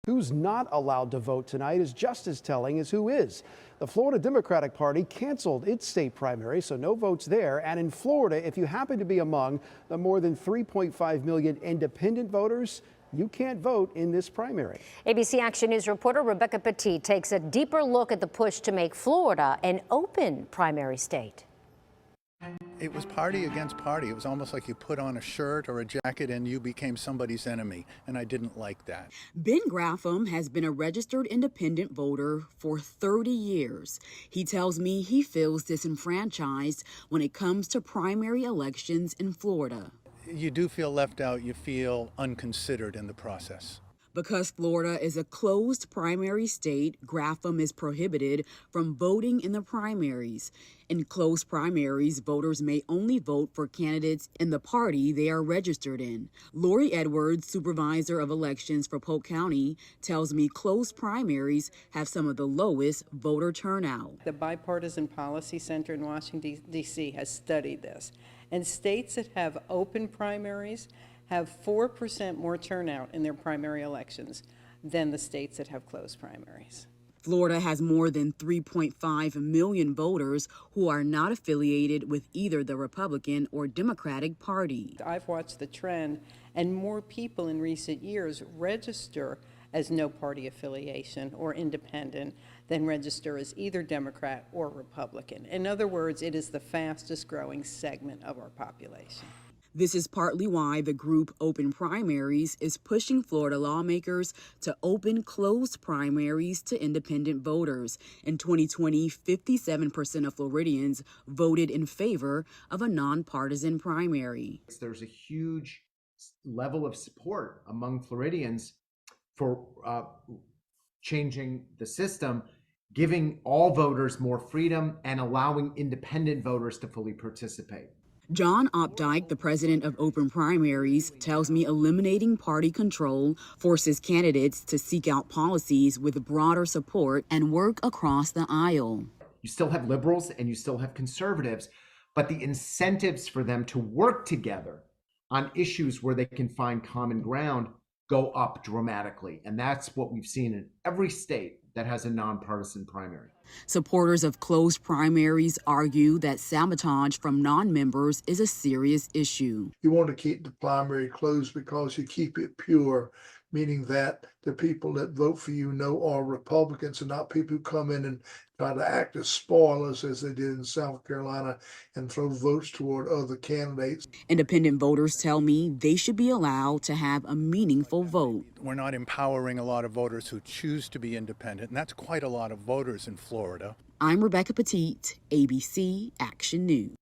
Who's not allowed to vote tonight is just as telling as who is. The Florida Democratic Party canceled its state primary, so no votes there. And in Florida, if you happen to be among the more than 3.5 million independent voters, you can't vote in this primary. ABC Action News reporter Rebecca Petit takes a deeper look at the push to make Florida an open primary state. It was party against party. It was almost like you put on a shirt or a jacket and you became somebody's enemy, and I didn't like that. Ben Graffam has been a registered independent voter for 30 years. He tells me he feels disenfranchised when it comes to primary elections in Florida. You do feel left out. You feel unconsidered in the process. Because Florida is a closed primary state, Graffam is prohibited from voting in the primaries. In closed primaries, voters may only vote for candidates in the party they are registered in. Lori Edwards, supervisor of elections for Polk County, tells me closed primaries have some of the lowest voter turnout. The Bipartisan Policy Center in Washington, D.C. has studied this. And states that have open primaries have 4% more turnout in their primary elections than the states that have closed primaries. Florida has more than 3.5 million voters who are not affiliated with either the Republican or Democratic Party. I've watched the trend, and more people in recent years register as no party affiliation or independent than register as either Democrat or Republican. In other words, it is the fastest growing segment of our population. This is partly why the group Open Primaries is pushing Florida lawmakers to open closed primaries to independent voters. In 2020, 57% of Floridians voted in favor of a nonpartisan primary. There's a huge level of support among Floridians for changing the system, giving all voters more freedom and allowing independent voters to fully participate. John Opdycke, the president of Open Primaries, tells me eliminating party control forces candidates to seek out policies with broader support and work across the aisle. You still have liberals and you still have conservatives, but the incentives for them to work together on issues where they can find common ground go up dramatically. And that's what we've seen in every state that has a nonpartisan primary. Supporters of closed primaries argue that sabotage from non-members is a serious issue. You want to keep the primary closed because you keep it pure, meaning that the people that vote for you know are Republicans and not people who come in and try to act as spoilers as they did in South Carolina and throw votes toward other candidates. Independent voters tell me they should be allowed to have a meaningful vote. We're not empowering a lot of voters who choose to be independent, and that's quite a lot of voters in Florida. I'm Rebecca Petit, ABC Action News.